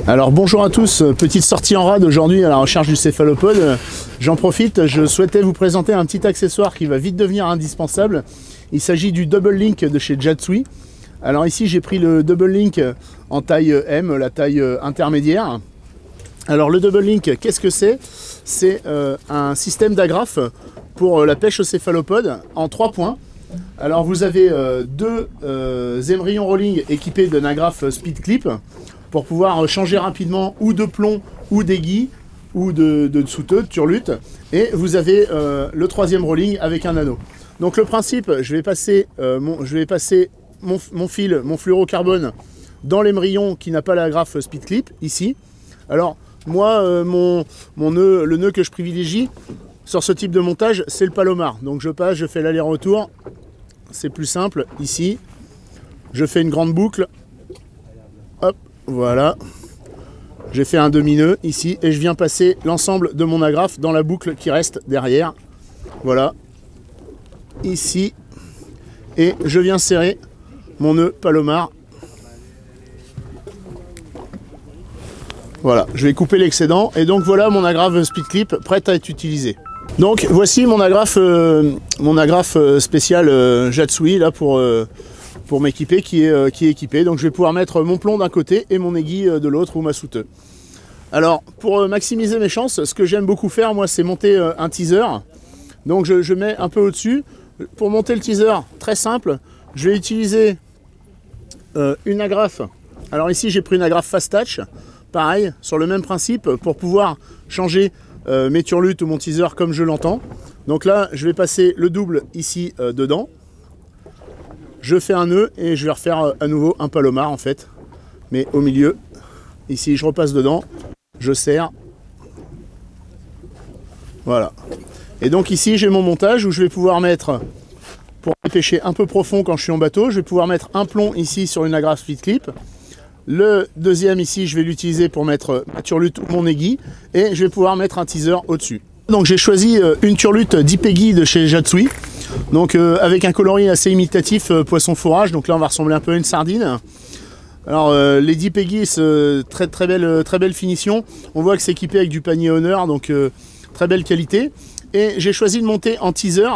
Alors bonjour à tous, petite sortie en rade aujourd'hui à la recherche du céphalopode. J'en profite, je souhaitais vous présenter un petit accessoire qui va vite devenir indispensable. Il s'agit du Double Link de chez Jatsui. Alors ici j'ai pris le Double Link en taille M, la taille intermédiaire. Alors le Double Link, qu'est-ce que c'est? C'est un système d'agrafe pour la pêche au céphalopode en 3 points. Alors vous avez deux émerillons rolling équipés d'un agrafe speed clip pour pouvoir changer rapidement ou de plomb ou d'aiguille ou de souteux, de turlute. Et vous avez le 3e rolling avec un anneau. Donc le principe, je vais passer mon fil, mon fluorocarbone dans l'émerillon qui n'a pas l'agrafe speed clip, ici. Alors moi, le nœud que je privilégie sur ce type de montage, c'est le palomar. Donc je passe, je fais l'aller-retour. C'est plus simple, ici. Je fais une grande boucle. Hop, voilà. J'ai fait un demi-nœud ici et je viens passer l'ensemble de mon agrafe dans la boucle qui reste derrière. Voilà. Ici. Et je viens serrer mon nœud palomar. Voilà, je vais couper l'excédent et donc voilà mon agrafe speed clip prête à être utilisée. Donc voici mon agrafe spécial Jatsui là pour m'équiper qui est équipé. Donc je vais pouvoir mettre mon plomb d'un côté et mon aiguille de l'autre ou ma souteuse. Alors pour maximiser mes chances, ce que j'aime beaucoup faire moi c'est monter un teaser. Donc je mets un peu au-dessus. Pour monter le teaser, très simple, je vais utiliser une agrafe. Alors ici j'ai pris une agrafe Fast Touch. Pareil, sur le même principe, pour pouvoir changer mes turlutes ou mon teaser comme je l'entends. Donc là, je vais passer le double ici dedans. Je fais un nœud et je vais refaire à nouveau un palomar en fait. Mais au milieu, ici je repasse dedans, je serre. Voilà. Et donc ici j'ai mon montage où je vais pouvoir mettre, pour pêcher un peu profond quand je suis en bateau, je vais pouvoir mettre un plomb ici sur une agrafe speed clip. Le deuxième ici, je vais l'utiliser pour mettre ma turlute ou mon aiguille. Et je vais pouvoir mettre un teaser au-dessus. Donc j'ai choisi une turlute 10 Peggy de chez Jatsui. Donc avec un coloris assez imitatif poisson fourrage. Donc là on va ressembler un peu à une sardine. Alors les 10 Peggy, très belle finition. On voit que c'est équipé avec du panier Honor. Donc très belle qualité. Et j'ai choisi de monter en teaser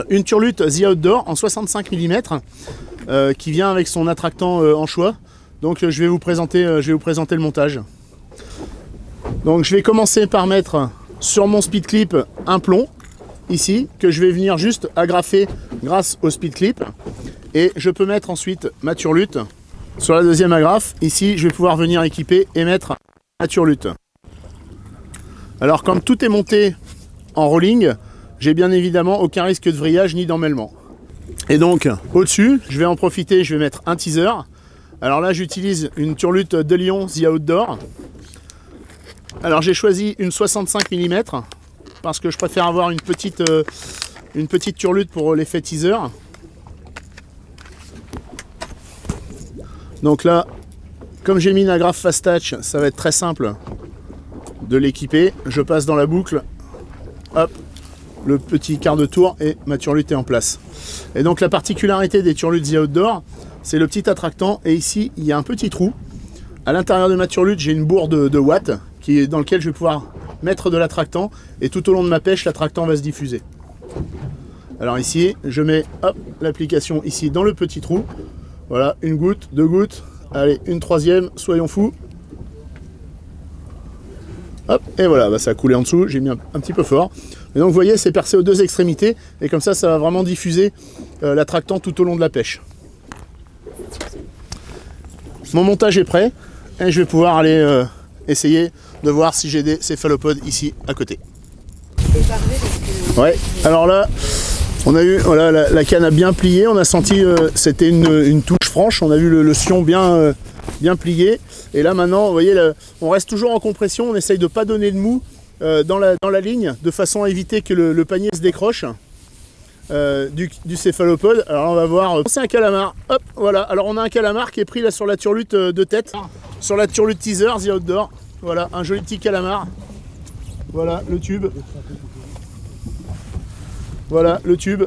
une turlute The Outdoor en 65 mm. Qui vient avec son attractant anchois. Donc je vais vous présenter le montage. Donc je vais commencer par mettre sur mon speed clip un plomb ici que je vais venir juste agrafer grâce au speed clip et je peux mettre ensuite ma turlute sur la deuxième agrafe. Ici je vais pouvoir venir équiper et mettre ma turlute. Alors comme tout est monté en rolling, j'ai bien évidemment aucun risque de vrillage ni d'emmêlement. Et donc au-dessus, je vais en profiter, je vais mettre un teaser. Alors là j'utilise une turlute de Lyon The Outdoor. Alors j'ai choisi une 65 mm parce que je préfère avoir une petite turlute pour l'effet teaser. Donc là, comme j'ai mis une agrafe Fast Touch, ça va être très simple de l'équiper. Je passe dans la boucle, hop, le petit quart de tour et ma turlute est en place. Et donc la particularité des turlutes The Outdoor, c'est le petit attractant et ici il y a un petit trou. À l'intérieur de ma turlute j'ai une bourre de watts dans lequel je vais pouvoir mettre de l'attractant et tout au long de ma pêche l'attractant va se diffuser. Alors ici je mets l'application ici dans le petit trou. Voilà, une goutte, 2 gouttes, allez une troisième, soyons fous. Hop, et voilà, bah ça a coulé en dessous, j'ai mis un petit peu fort. Et donc vous voyez, c'est percé aux 2 extrémités et comme ça va vraiment diffuser l'attractant tout au long de la pêche. Mon montage est prêt et je vais pouvoir aller essayer de voir si j'ai des céphalopodes ici à côté. Ouais, alors là, on a eu, voilà, la canne a bien plié, on a senti, c'était une touche franche, on a vu le sion bien plié. Et là maintenant, vous voyez, on reste toujours en compression, on essaye de ne pas donner de mou dans la ligne, de façon à éviter que le panier se décroche. Du céphalopode. Alors on va voir, c'est un calamar, hop, voilà, alors on a un calamar qui est pris là sur la turlute de tête, sur la turlute teaser The Outdoor, voilà, un joli petit calamar, voilà le tube, voilà le tube,